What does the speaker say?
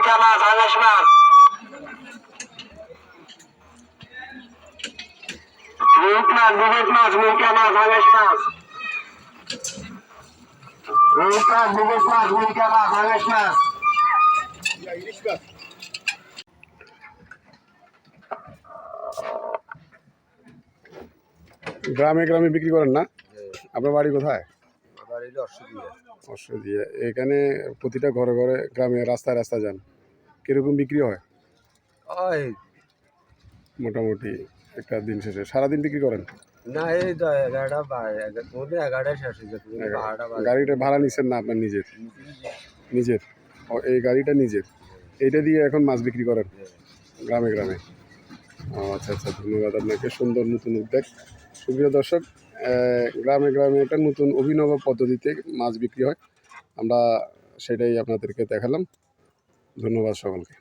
মিরকা মাছ আঙাশ মাছ root মাছ বিগেট মাছ মিরকা মাছ আঙাশ মাছ root মাছ বিগেট মাছ মিরকা মাছ আঙাশ মাছ গ্রামে গ্রামে বিক্রি করেন না? আপনার বাড়ি কোথায়? অশ্বদিয়া। এখানে প্রতিটা ঘরে ঘরে গ্রামে রাস্তায় রাস্তায় যান, কিরকম বিক্রি হয়? মোটামুটি একটা দিন শেষে সারাদিন বিক্রি করেন? না, এই তো 11টা শেষ হয়ে যাচ্ছে। গাড়িটা ভাড়া নিচ্ছেন না আপনার নিজের? নিজের। এই গাড়িটা নিজের, এইটা দিয়ে এখন মাছ বিক্রি করেন গ্রামে গ্রামে? আচ্ছা আচ্ছা, ধন্যবাদ আপনাকে। সুন্দর নতুন উদ্যোগ। সুপ্রিয় দর্শক, গ্রামে গ্রামে একটা নতুন অভিনব পদ্ধতিতে মাছ বিক্রি হয়, আমরা সেটাই আপনাদেরকে দেখালাম। ধন্যবাদ সকলকে।